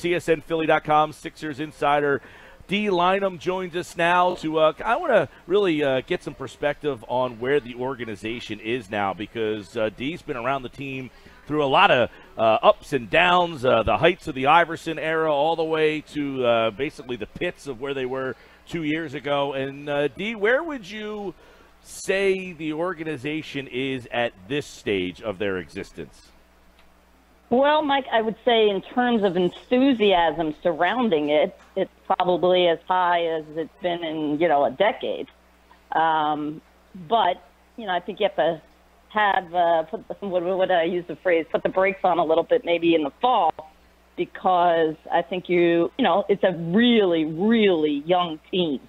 CSNPhilly.com, Sixers insider. D. Lynam joins us now to I want to really get some perspective on where the organization is now, because D's been around the team through a lot of ups and downs, the heights of the Iverson era all the way to basically the pits of where they were 2 years ago. And D, where would you say the organization is at this stage of their existence? Well, Mike, I would say in terms of enthusiasm surrounding it, it's probably as high as it's been in, a decade. But, I think you have to what I use the phrase, put the brakes on a little bit maybe in the fall, because I think it's a really, really young team.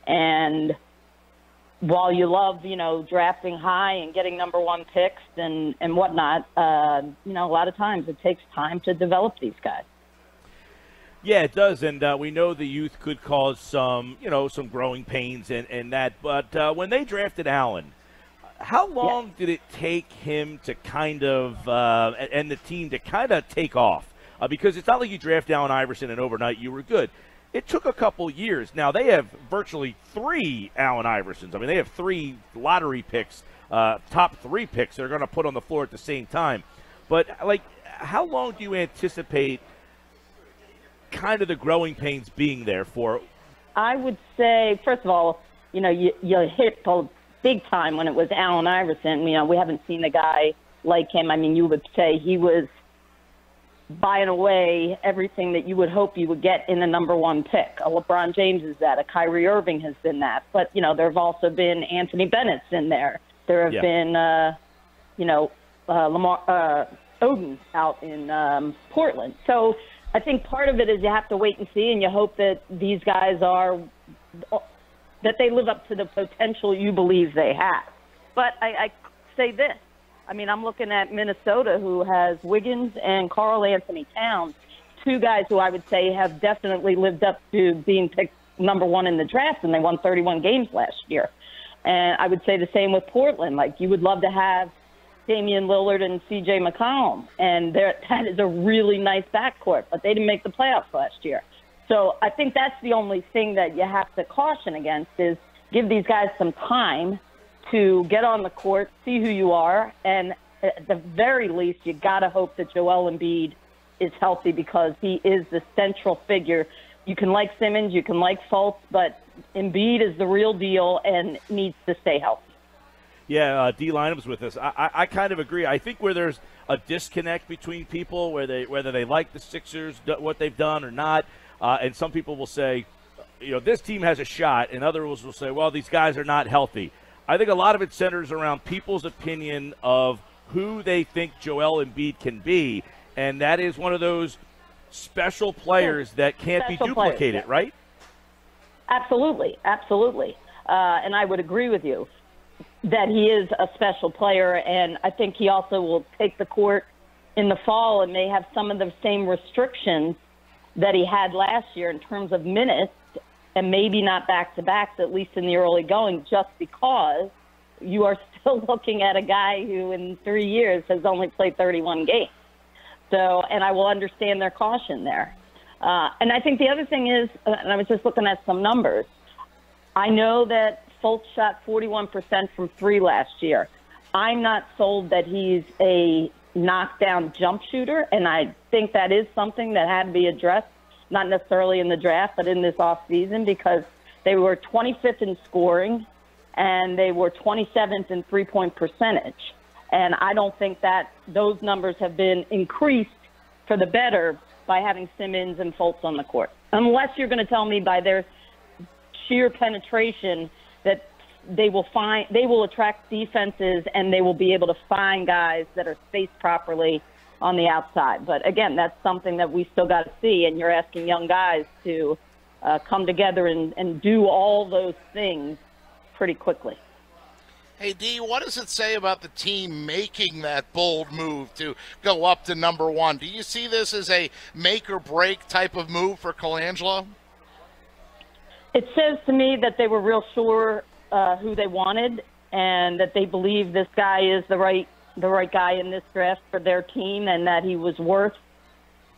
And while you love, drafting high and getting number one picks and whatnot, a lot of times it takes time to develop these guys. Yeah, it does, and we know the youth could cause some growing pains and that. But when they drafted Allen, how long did it take him to kind of and the team to kind of take off? Because it's not like you draft Allen Iverson and overnight you were good. It took a couple years. Now, they have virtually 3 Allen Iversons. I mean, they have 3 lottery picks, top 3 picks they're going to put on the floor at the same time. But, how long do you anticipate kind of the growing pains being there for? I would say, first of all, you hit the big time when it was Allen Iverson. We haven't seen a guy like him. I mean, you would say he was buying away everything that you would hope you would get in the number one pick. A LeBron James is that. A Kyrie Irving has been that. But, there have also been Anthony Bennett's in there. There have been, Lamar Odin out in Portland. So I think part of it is you have to wait and see, and you hope that these guys that they live up to the potential you believe they have. But I say this. I mean, I'm looking at Minnesota, who has Wiggins and Karl Anthony Towns, 2 guys who I would say have definitely lived up to being picked number one in the draft, and they won 31 games last year. And I would say the same with Portland. You would love to have Damian Lillard and C.J. McCollum, and that is a really nice backcourt, but they didn't make the playoffs last year. So I think that's the only thing that you have to caution against, is give these guys some time to get on the court, see who you are, and at the very least, you got to hope that Joel Embiid is healthy, because he is the central figure. You can like Simmons, you can like Fultz, but Embiid is the real deal and needs to stay healthy. Yeah, D. Lynam's with us. I kind of agree. I think where there's a disconnect between people, whether they like the Sixers, what they've done or not, and some people will say, this team has a shot, and others will say, well, these guys are not healthy. I think a lot of it centers around people's opinion of who they think Joel Embiid can be, and that is one of those special players that can't be duplicated, right? Absolutely, absolutely. And I would agree with you that he is a special player, and I think he also will take the court in the fall and may have some of the same restrictions that he had last year in terms of minutes, and maybe not back-to-backs, at least in the early going, just because you are still looking at a guy who in 3 years has only played 31 games. So, and I will understand their caution there. And I think the other thing is, and I was just looking at some numbers, I know that Fultz shot 41% from 3 last year. I'm not sold that he's a knockdown jump shooter, and I think that is something that had to be addressed, not necessarily in the draft, but in this offseason, because they were 25th in scoring and they were 27th in three-point percentage. And I don't think that those numbers have been increased for the better by having Simmons and Fultz on the court, unless you're going to tell me by their sheer penetration that they will attract defenses and they will be able to find guys that are spaced properly on the outside. But again, that's something that we still got to see, and you're asking young guys to come together and do all those things pretty quickly. Hey, D, what does it say about the team making that bold move to go up to number one? Do you see this as a make-or-break type of move for Colangelo? It says to me that they were real sure who they wanted, and that they believe this guy is the right guy in this draft for their team, and that he was worth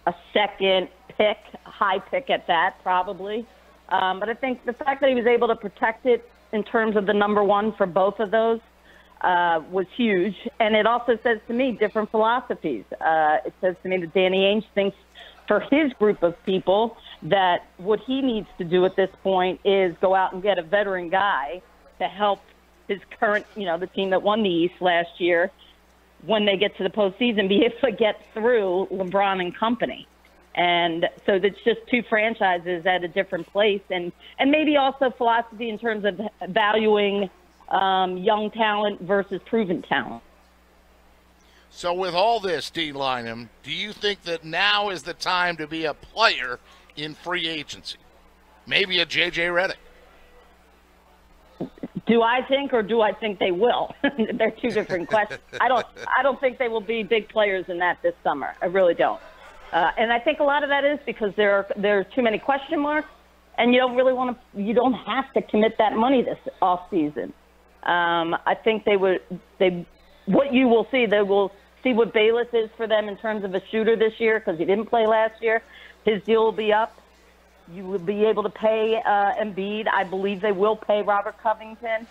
a second pick, a high pick at that, probably. But I think the fact that he was able to protect it in terms of the number one for both of those was huge. And it also says to me different philosophies. It says to me that Danny Ainge thinks for his group of people that what he needs to do at this point is go out and get a veteran guy to help his current, the team that won the East last year, when they get to the postseason, be able to get through LeBron and company. And so it's just two franchises at a different place, and maybe also philosophy in terms of valuing young talent versus proven talent. So with all this, D. Lynam, do you think that now is the time to be a player in free agency? Maybe a J.J. Redick? Do I think, or do I think they will? They're two different questions. I don't think they will be big players in that this summer. I really don't. And I think a lot of that is because there are too many question marks, and you don't really want to. You don't have to commit that money this off season. I think what you will see, they will see what Bayless is for them in terms of a shooter this year, because he didn't play last year. His deal will be up. You will be able to pay Embiid. I believe they will pay Robert Covington.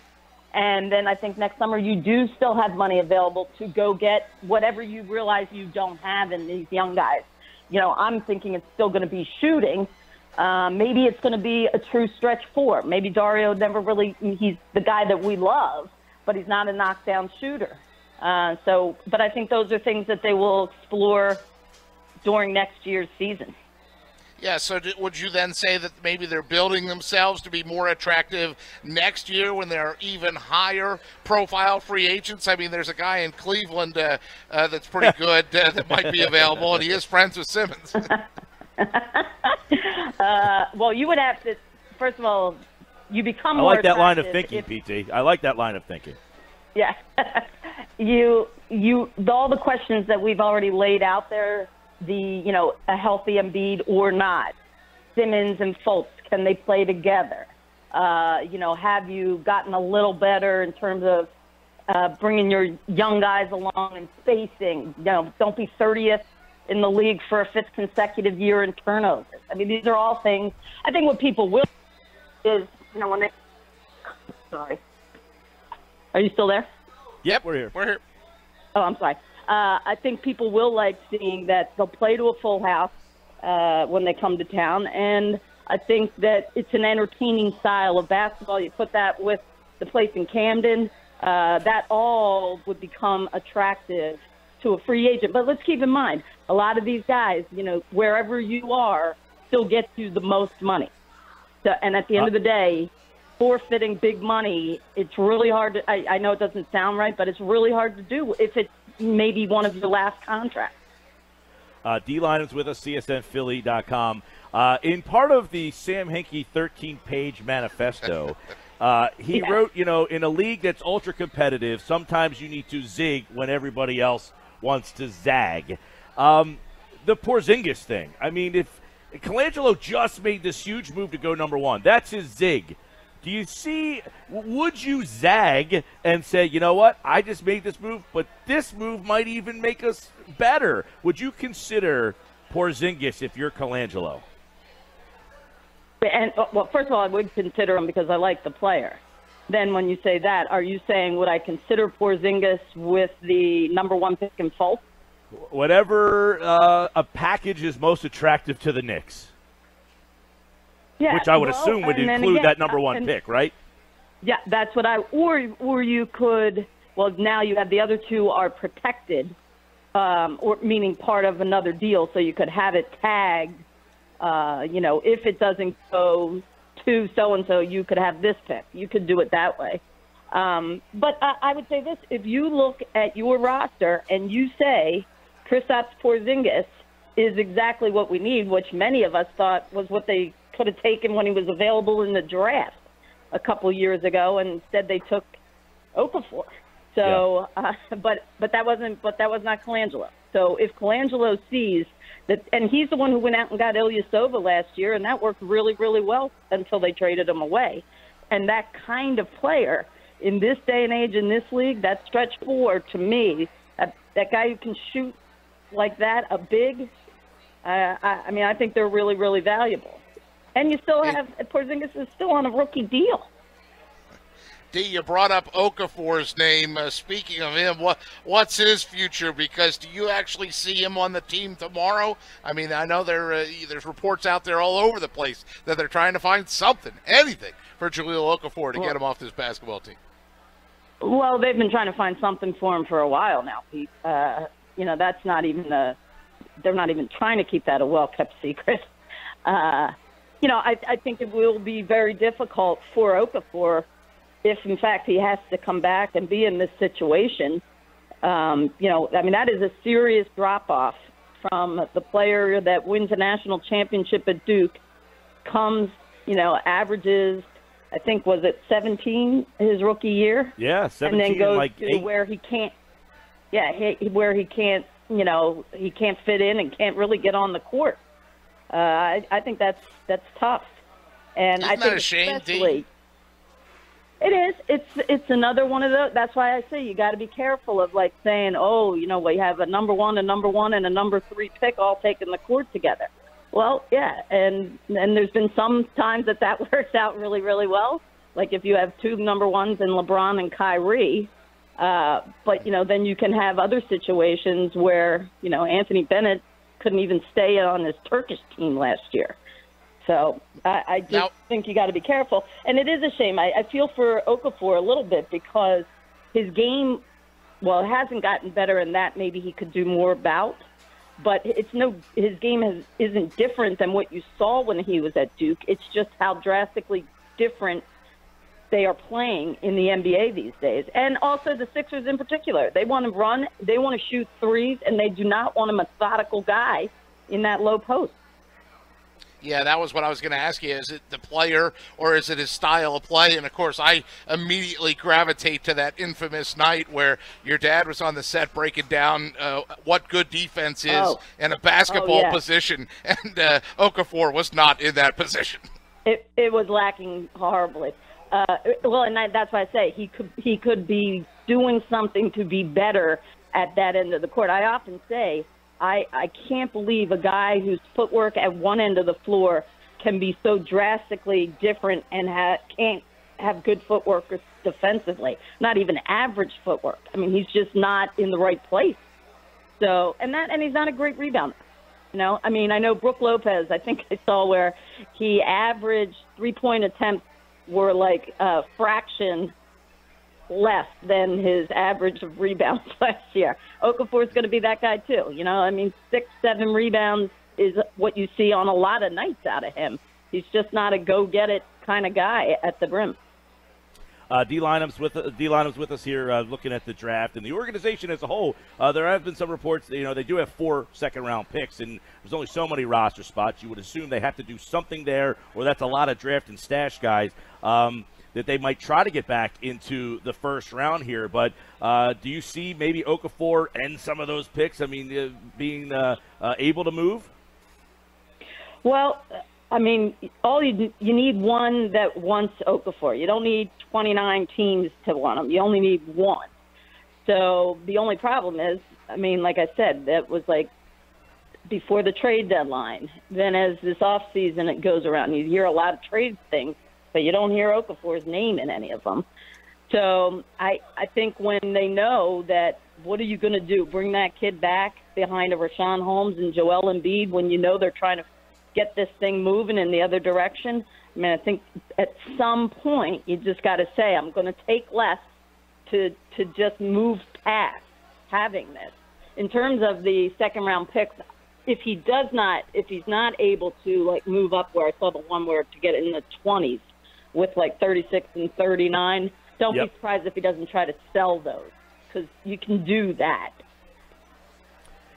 And then I think next summer you do still have money available to go get whatever you realize you don't have in these young guys. I'm thinking it's still going to be shooting. Maybe it's going to be a true stretch four. Maybe Dario never really – he's the guy that we love, but he's not a knockdown shooter. But I think those are things that they will explore during next year's season. Yeah, so would you then say that maybe they're building themselves to be more attractive next year when they're even higher profile free agents? I mean, there's a guy in Cleveland that's pretty good that might be available, and he is friends with Simmons. Well, you would have to, first of all, you become more I like that line of attractive thinking, PT. I like that line of thinking. Yeah. All the questions that we've already laid out there, a healthy Embiid or not, Simmons and Fultz, can they play together? Have you gotten a little better in terms of bringing your young guys along and spacing? Don't be 30th in the league for a fifth consecutive year in turnovers. I mean, these are all things. I think what people will is, when they. Sorry. Are you still there? Yep, we're here. We're here. Oh, I'm sorry. I think people will like seeing that they'll play to a full house when they come to town, and I think that it's an entertaining style of basketball. You put that with the place in Camden, that all would become attractive to a free agent. But let's keep in mind, a lot of these guys, wherever you are, still get you the most money. So, and at the end of the day, forfeiting big money, it's really hard to, I know it doesn't sound right, but it's really hard to do if it's maybe one of your last contracts. D. Lynam's with us, CSNPhilly.com. In part of the Sam Hinkie 13-page manifesto, he wrote, in a league that's ultra competitive, sometimes you need to zig when everybody else wants to zag. The Porzingis thing. I mean, if Colangelo just made this huge move to go number one, that's his zig. Do you see, would you zag and say, you know what, I just made this move, but this move might even make us better? Would you consider Porzingis if you're Colangelo? And, well, first of all, I would consider him because I like the player. Then when you say that, are you saying would I consider Porzingis with the number one pick in Fultz? Whatever a package is most attractive to the Knicks. Yeah, which I would assume would include that number one pick, right? Yeah, that's what or you could, well, now you have the other two are protected, or meaning part of another deal, so you could have it tagged, if it doesn't go to so-and-so, you could have this pick. You could do it that way. But I would say this, if you look at your roster and you say Kristaps Porzingis is exactly what we need, which many of us thought was what they could have taken when he was available in the draft a couple years ago, and instead they took Okafor. So, but that was not Colangelo. So if Colangelo sees that, and he's the one who went out and got Ilyasova last year, and that worked really, really well until they traded him away. And that kind of player in this day and age in this league, that stretch four, to me, that guy who can shoot like that, a big, I mean, I think they're really, really valuable. And you still have Porzingis is still on a rookie deal. D, you brought up Okafor's name. Speaking of him, what's his future? Because do you actually see him on the team tomorrow? I mean, I know there's reports out there all over the place that they're trying to find something, anything, for Jahlil Okafor to get him off this basketball team. Well, they've been trying to find something for him for a while now, Pete. That's not even they're not even trying to keep that a well-kept secret. I think it will be very difficult for Okafor if, in fact, he has to come back and be in this situation. That is a serious drop-off from the player that wins a national championship at Duke, comes, averages, I think, was it 17 his rookie year? Yeah, 17, and then goes like to 8. where he can't, where he can't, he can't fit in and can't really get on the court. I think that's tough. And Isn't I think that a shame, especially, it is. It's another one of those. That's why I say you got to be careful of like saying, we have a number 1, and a number 3 pick all taking the court together. Well, yeah, and there's been some times that works out really, really well. Like if you have 2 number 1s in LeBron and Kyrie, but then you can have other situations where Anthony Bennett couldn't even stay on his Turkish team last year. So I just think you got to be careful. And it is a shame. I feel for Okafor a little bit because his game, it hasn't gotten better in that maybe he could do more about. But his game isn't different than what you saw when he was at Duke. It's just how drastically different they are playing in the NBA these days. And also the Sixers in particular. They want to run, they want to shoot threes, and they do not want a methodical guy in that low post. Yeah, that was what I was going to ask you. Is it the player or is it his style of play? And, of course, I immediately gravitate to that infamous night where your dad was on the set breaking down what good defense is in a basketball position, and Okafor was not in that position. It was lacking horribly. And that's why I say he could be doing something to be better at that end of the court. I often say, I can't believe a guy whose footwork at one end of the floor can be so drastically different and can't have good footwork defensively, not even average footwork. I mean, he's just not in the right place. So, and he's not a great rebounder. I know Brook Lopez, I think I saw where he averaged 3-point attempts were like a fraction less than his average of rebounds last year. Okafor's going to be that guy too. 6, 7 rebounds is what you see on a lot of nights out of him. He's just not a go-get-it kind of guy at the brim. D-Lynam's with us here looking at the draft. And the organization as a whole, there have been some reports that, they do have 4 second-round picks, and there's only so many roster spots. You would assume they have to do something there, or that's a lot of draft and stash guys that they might try to get back into the first round here. But do you see maybe Okafor and some of those picks, being able to move? Well, all you need one that wants Okafor. You don't need 29 teams to want him. You only need one. So the only problem is, like I said, that was like before the trade deadline. Then as this offseason it goes around, you hear a lot of trade things, but you don't hear Okafor's name in any of them. So I think when they know that, what are you going to do? Bring that kid back behind a Rashawn Holmes and Joel Embiid when you know they're trying to get this thing moving in the other direction? I think at some point you just got to say, I'm going to take less to just move past having this. In terms of the second-round picks, if he's not able to move up where I saw the one where to get in the 20s with 36 and 39, don't be surprised if he doesn't try to sell those, because you can do that.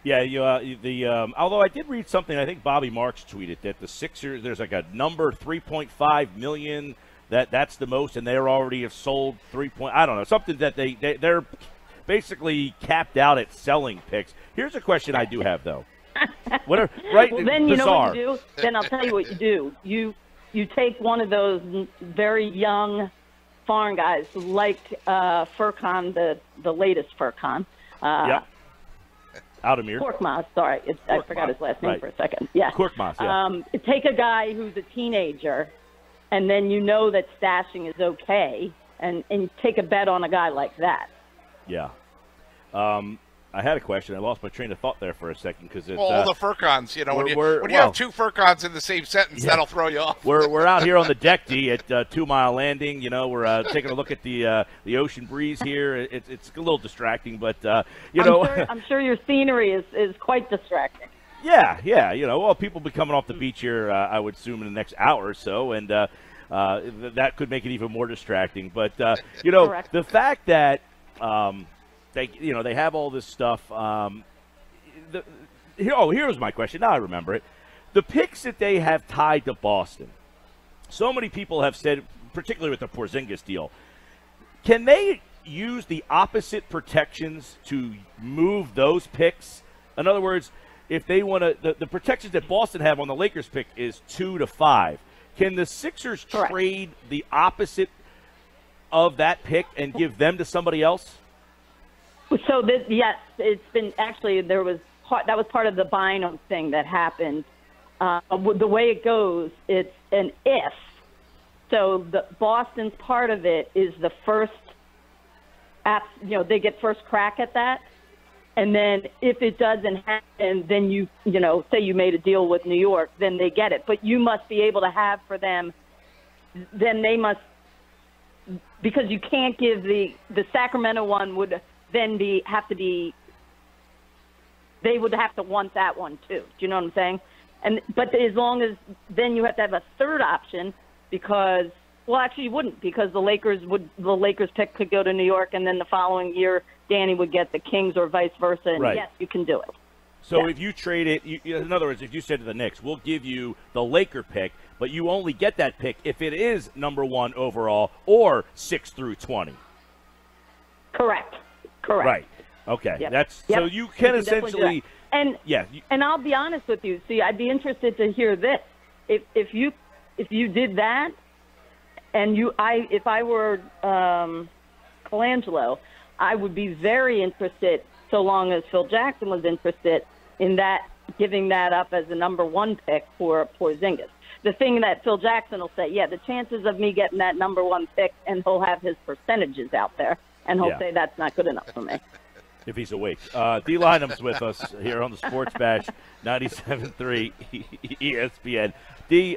Yeah, although I did read something, I think Bobby Marks tweeted that the Sixers, there's a number 3.5 million, that's the most, and they already have sold I don't know, something that they're basically capped out at selling picks. Here's a question I do have though. Well, then you know what you do? Then I'll tell you what you do. You take one of those very young foreign guys like Furkan, the latest Furkan. Altamir. Korkmaz, sorry. I forgot his last name right. for a second. Yeah. Korkmaz, yeah. Take a guy who's a teenager, and then you know that stashing is okay, and take a bet on a guy like that. Yeah. I had a question. I lost my train of thought there for a second because it's all the Furcons. When you have two Furcons in the same sentence, that'll throw you off. We're out here on the deck, D, at 2 Mile Landing. We're taking a look at the ocean breeze here. It's a little distracting, but I'm sure your scenery is quite distracting. Yeah. Well, people will be coming off the beach here, I would assume, in the next hour or so, and that could make it even more distracting. But the fact that they have all this stuff. Here's my question. Now I remember it. The picks that they have tied to Boston. So many people have said, particularly with the Porzingis deal, can they use the opposite protections to move those picks? In other words, if they want to, the protections that Boston have on the Lakers pick is 2 to 5. Can the Sixers trade the opposite of that pick and give them to somebody else? So yes, it's been actually that was part of the Bynum thing that happened. The way it goes, it's an if. So the Boston's part of it is the first. They get first crack at that, and then if it doesn't happen, then you say you made a deal with New York, then they get it. But you must be able to have for them. Then they must, because you can't give the Sacramento one would. Then they would have to want that one too. Do you know what I'm saying? But as long as then you have to have a third option because actually you wouldn't because the Lakers pick could go to New York and then the following year Danny would get the Kings or vice versa. And yes, you can do it. So if you trade it, in other words, if you said to the Knicks, we'll give you the Laker pick, but you only get that pick if it is number 1 overall or 6 through 20. Correct. Right. Okay. Yep. So you can essentially and I'll be honest with you. See, I'd be interested to hear this. If you did that, and if I were Colangelo, I would be very interested. So long as Phil Jackson was interested in that, giving that up as the number 1 pick for Porzingis. The thing that Phil Jackson will say, the chances of me getting that number 1 pick, and he'll have his percentages out there. And he'll say that's not good enough for me. If he's awake. D. Lynam's with us here on the Sports Bash 97.3 ESPN. D,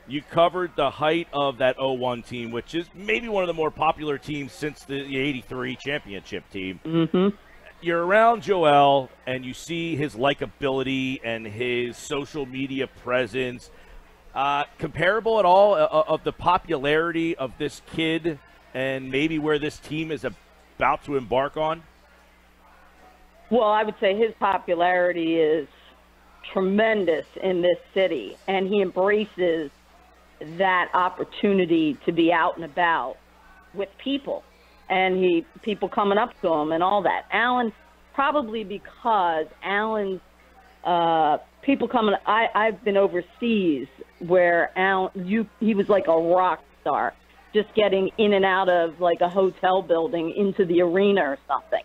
you covered the height of that 0-1 team, which is maybe one of the more popular teams since the 83 championship team. Mm-hmm. You're around Joel, and you see his likability and his social media presence. Comparable at all of the popularity of this kid and maybe where this team is about to embark on? Well, I would say his popularity is tremendous in this city, and he embraces that opportunity to be out and about with people, and people coming up to him and all that. Allen, probably because Allen's people coming. I've been overseas where Allen, he was like a rock star. Just getting in and out of like a hotel building into the arena or something.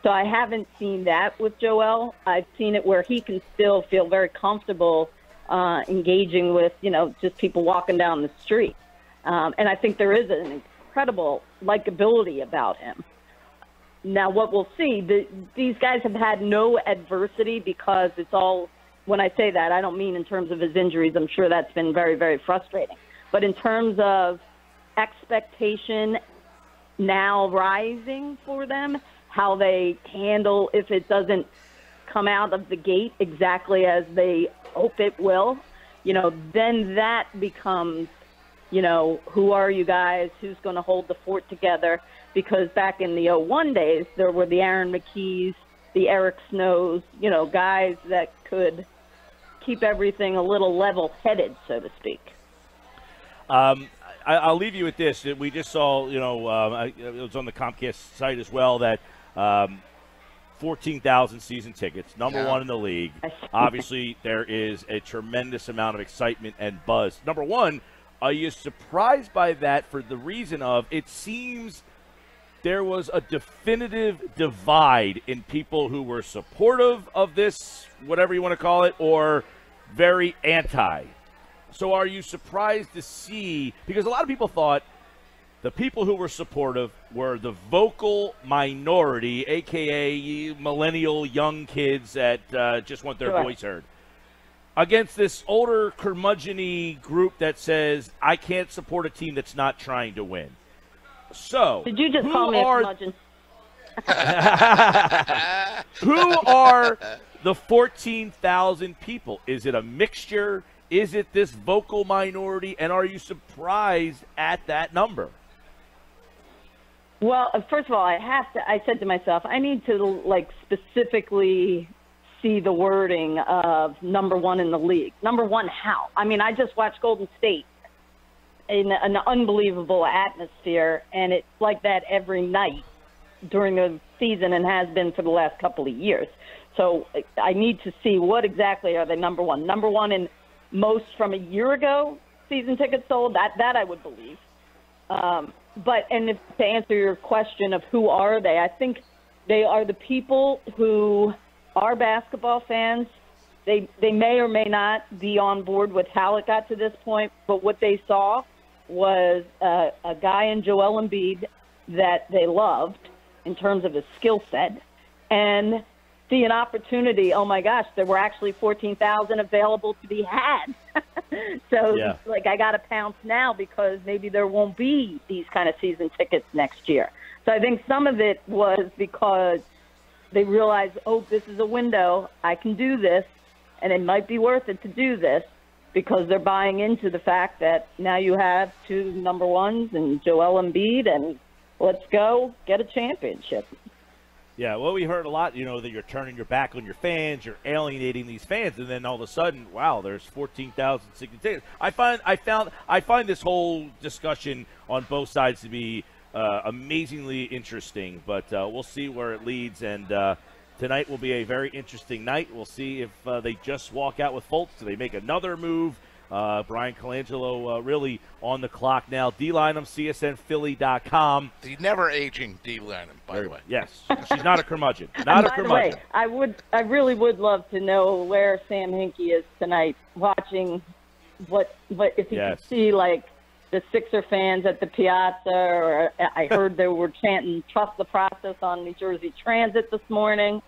So I haven't seen that with Joel. I've seen it where he can still feel very comfortable engaging with, just people walking down the street. And I think there is an incredible likability about him. Now, what we'll see, these guys have had no adversity because it's all, when I say that, I don't mean in terms of his injuries. I'm sure that's been very, very frustrating. But in terms of expectation now rising for them, how they handle if it doesn't come out of the gate exactly as they hope it will, then that becomes, who are you guys? Who's going to hold the fort together? Because back in the 01 days, there were the Aaron McKees, the Eric Snows, guys that could keep everything a little level-headed, so to speak. I'll leave you with this. We just saw, it was on the Comcast site as well, that 14,000 season tickets, number 1 in the league. Obviously, there is a tremendous amount of excitement and buzz. Number 1, are you surprised by that for the reason of it seems there was a definitive divide in people who were supportive of this, whatever you want to call it, or very anti. So are you surprised to see, because a lot of people thought the people who were supportive were the vocal minority, a.k.a. millennial young kids that just want their voice heard, against this older curmudgeon-y group that says, I can't support a team that's not trying to win. So, did you just call me a curmudgeon? Who are the 14,000 people? Is it a mixture? Is it this vocal minority? And are you surprised at that number? Well, first of all, I said to myself, I need to specifically see the wording of number one in the league. Number one, how? I mean, I just watched Golden State in an unbelievable atmosphere, and it's like that every night during the season and has been for the last couple of years. So I need to see what exactly are they number one. Number one in most from a year ago season tickets sold, that I would believe. To answer your question of who are they, I think they are the people who are basketball fans. They may or may not be on board with how it got to this point, but what they saw was a guy in Joel Embiid that they loved in terms of his skill set, and see an opportunity. Oh my gosh, there were actually 14,000 available to be had. So I got to pounce now because maybe there won't be these kind of season tickets next year. So I think some of it was because they realized, oh, this is a window. I can do this, and it might be worth it to do this because they're buying into the fact that now you have two number ones and Joel Embiid, and let's go get a championship. Yeah, well, we heard a lot, that you're turning your back on your fans, you're alienating these fans, and then all of a sudden, wow, there's 14,000 tickets. I find this whole discussion on both sides to be amazingly interesting, but we'll see where it leads. And tonight will be a very interesting night. We'll see if they just walk out with Fultz. Do they make another move? Brian Colangelo really on the clock now. D-Lynam, CSNPhilly.com. The never-aging D-Lynam, by the way. Yes. She's not a curmudgeon. Not a curmudgeon. By the way, I really would love to know where Sam Hinkie is tonight, watching what if he can see, the Sixer fans at the Piazza, or I heard they were chanting "Trust the Process" on New Jersey Transit this morning.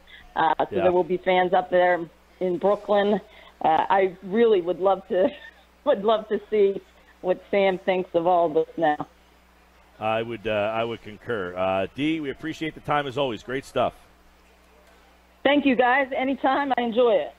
There will be fans up there in Brooklyn. I really would love to see what Sam thinks of all this now. I would concur. Dee, we appreciate the time as always. Great stuff. Thank you, guys. Anytime. I enjoy it.